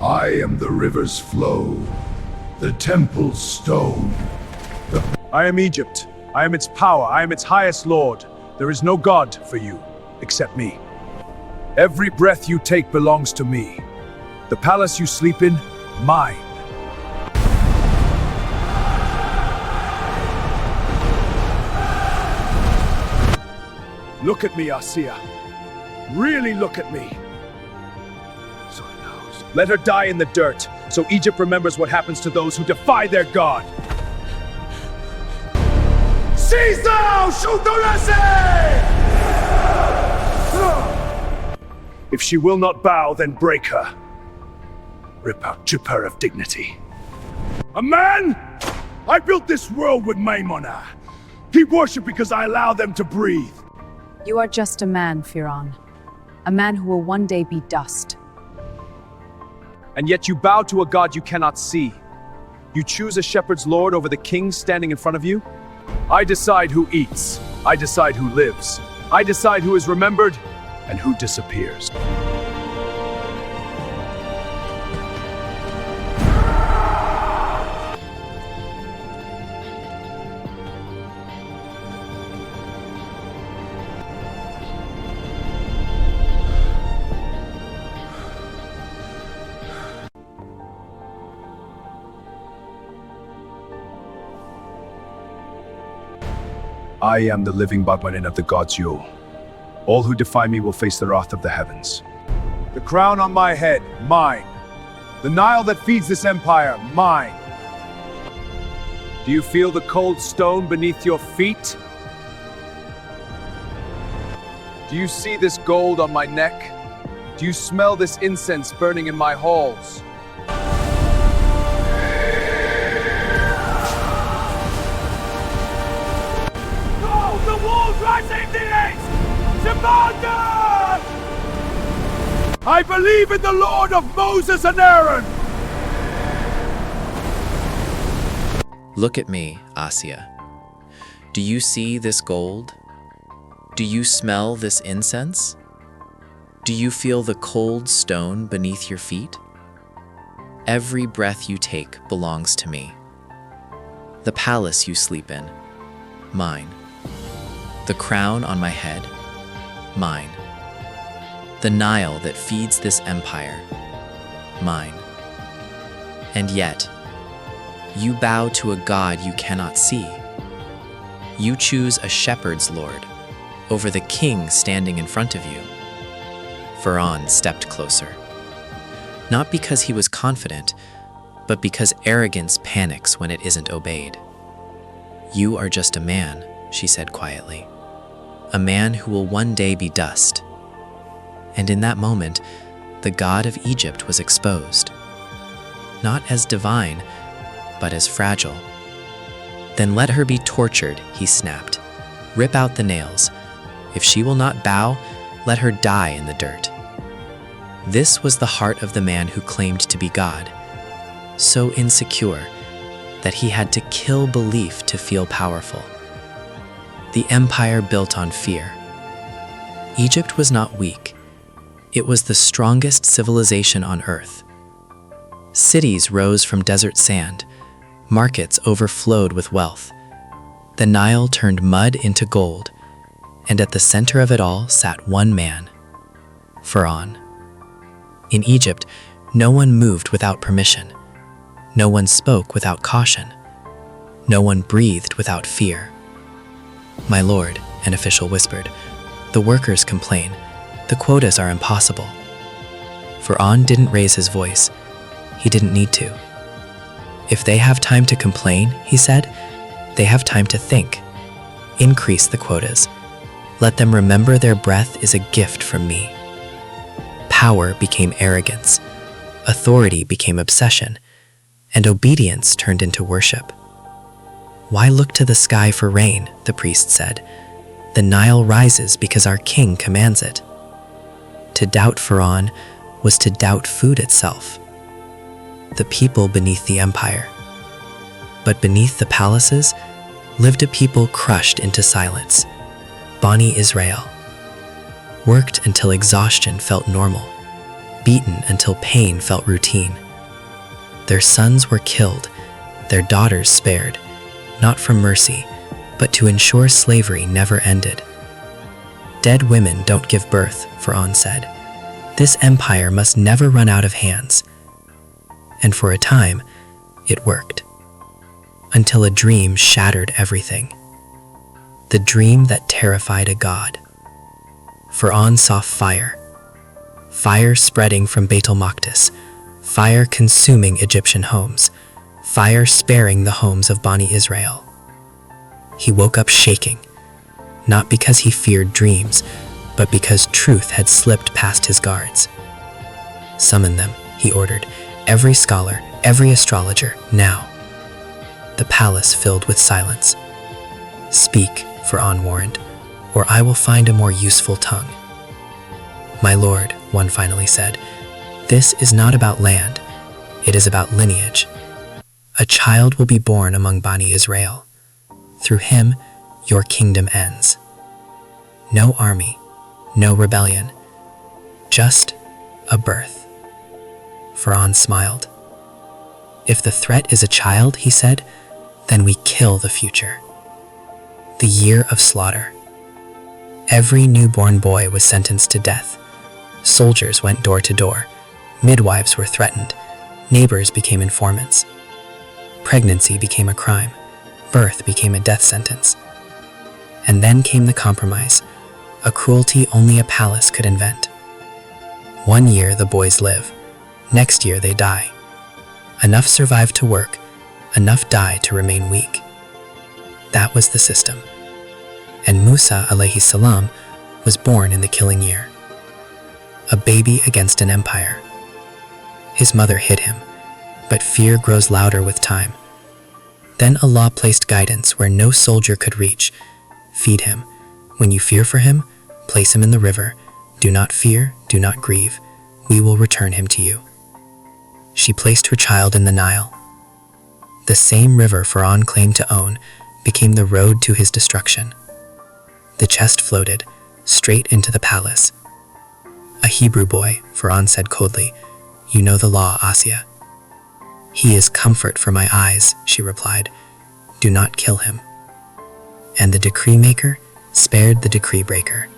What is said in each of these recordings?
I am the river's flow, the temple's stone. I am Egypt. I am its power. I am its highest lord. There is no God for you, except me. Every breath you take belongs to me. The palace you sleep in, mine. Look at me, Asiya. Really look at me. So it knows. Let her die in the dirt, so Egypt remembers what happens to those who defy their God. Seize thou, Shuturese! If she will not bow, then break her. Strip her of dignity. A man? I built this world with Maimona. Keep worship because I allow them to breathe. You are just a man, Fir'awn. A man who will one day be dust. And yet you bow to a God you cannot see. You choose a shepherd's lord over the king standing in front of you? I decide who eats. I decide who lives. I decide who is remembered and who disappears. I am the living barbarian of the god's Yule. All who defy me will face the wrath of the heavens. The crown on my head, mine. The Nile that feeds this empire, mine. Do you feel the cold stone beneath your feet? Do you see this gold on my neck? Do you smell this incense burning in my halls? I believe in the Lord of Moses and Aaron! Look at me, Asiya. Do you see this gold? Do you smell this incense? Do you feel the cold stone beneath your feet? Every breath you take belongs to me. The palace you sleep in, mine. The crown on my head, mine. The Nile that feeds this empire, mine. And yet, you bow to a God you cannot see. You choose a shepherd's lord over the king standing in front of you. Fir'awn stepped closer. Not because he was confident, but because arrogance panics when it isn't obeyed. You are just a man, she said quietly. A man who will one day be dust. And in that moment, the God of Egypt was exposed. Not as divine, but as fragile. Then let her be tortured, he snapped. Rip out the nails. If she will not bow, let her die in the dirt. This was the heart of the man who claimed to be God, so insecure that he had to kill belief to feel powerful. The empire built on fear. Egypt was not weak. It was the strongest civilization on earth. Cities rose from desert sand. Markets overflowed with wealth. The Nile turned mud into gold, and at the center of it all sat one man, Fir'awn. In Egypt, no one moved without permission. No one spoke without caution. No one breathed without fear. "My lord," an official whispered, "the workers complain. The quotas are impossible." Fir'awn didn't raise his voice. He didn't need to. "If they have time to complain," he said, "they have time to think. Increase the quotas. Let them remember their breath is a gift from me." Power became arrogance. Authority became obsession. And obedience turned into worship. "Why look to the sky for rain?" the priest said. "The Nile rises because our king commands it." To doubt Fir'awn was to doubt food itself. The people beneath the empire. But beneath the palaces lived a people crushed into silence. Bani Israel. Worked until exhaustion felt normal. beaten until pain felt routine. Their sons were killed, their daughters spared, not from mercy, but to ensure slavery never ended. Dead women don't give birth, Fir'awn said. This empire must never run out of hands. And for a time, it worked. Until a dream shattered everything. The dream that terrified a god. Fir'awn saw fire. Fire spreading from Beit el-Maqdis. Fire consuming Egyptian homes. Fire sparing the homes of Bani Israel. He woke up shaking, not because he feared dreams, but because truth had slipped past his guards. Summon them, he ordered, every scholar, every astrologer, now. The palace filled with silence. Speak, Fir'awn warned, or I will find a more useful tongue. My lord, one finally said, this is not about land, it is about lineage. A child will be born among Bani Israel. Through him, your kingdom ends. No army, no rebellion, just a birth. Fir'awn smiled. If the threat is a child, he said, then we kill the future. The year of slaughter. Every newborn boy was sentenced to death. Soldiers went door to door. Midwives were threatened. Neighbors became informants. Pregnancy became a crime. Birth became a death sentence. And then came the compromise, a cruelty only a palace could invent. 1 year the boys live. Next year they die. Enough survive to work, enough die to remain weak. That was the system. And Musa alayhi salam was born in the killing year. A baby against an empire. His mother hid him, but fear grows louder with time. Then Allah placed guidance where no soldier could reach. Feed him. When you fear for him, place him in the river. Do not fear, do not grieve. We will return him to you. She placed her child in the Nile. The same river Fir'awn claimed to own became the road to his destruction. The chest floated, straight into the palace. A Hebrew boy, Fir'awn said coldly, you know the law, Asiya. He is comfort for my eyes, she replied. Do not kill him. And the decree maker spared the decree breaker.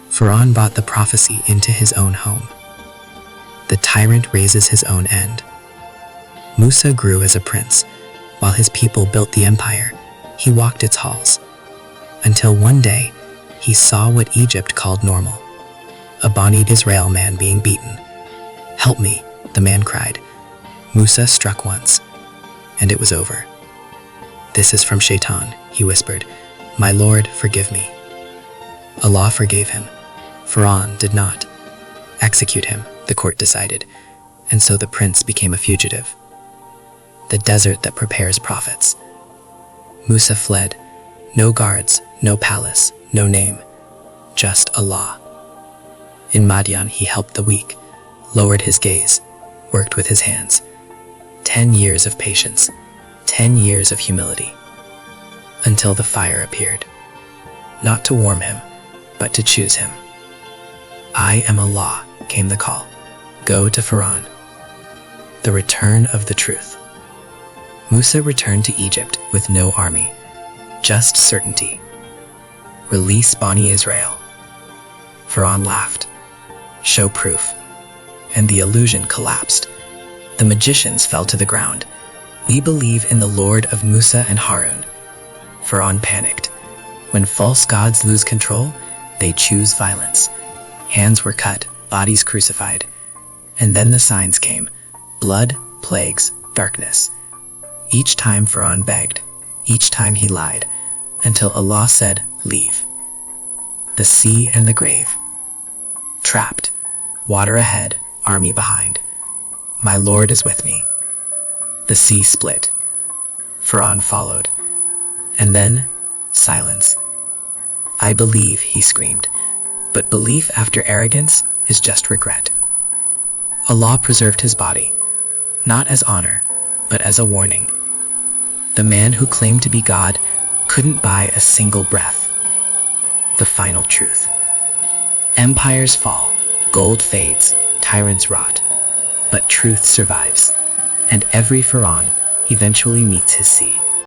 Fir'awn brought the prophecy into his own home. The tyrant raises his own end. Musa grew as a prince. While his people built the empire, he walked its halls. Until one day, he saw what Egypt called normal. A Bani Israel man being beaten. Help me, the man cried. Musa struck once, and it was over. This is from Shaitan, he whispered. My lord, forgive me. Allah forgave him. Fir'awn did not. Execute him, the court decided, and so the prince became a fugitive. The desert that prepares prophets. Musa fled. No guards, no palace, no name. Just Allah. In Madian, he helped the weak, lowered his gaze, worked with his hands. 10 years of patience, 10 years of humility. Until the fire appeared. Not to warm him, but to choose him. I am Allah, came the call. Go to Fir'awn. The return of the truth. Musa returned to Egypt with no army, just certainty. Release Bani Israel. Fir'awn laughed. Show proof. And the illusion collapsed. The magicians fell to the ground. We believe in the Lord of Musa and Harun. Fir'awn panicked. When false gods lose control, they choose violence. Hands were cut, bodies crucified. And then the signs came. Blood, plagues, darkness. Each time Fir'awn begged. Each time he lied. Until Allah said, leave. The sea and the grave. Trapped. Water ahead, army behind. My Lord is with me. The sea split. Fir'awn followed. And then, silence. I believe, he screamed. But belief after arrogance is just regret. Allah preserved his body, not as honor, but as a warning. The man who claimed to be God couldn't buy a single breath. The final truth. Empires fall, gold fades, tyrants rot, but truth survives, and every Fir'awn eventually meets his sea.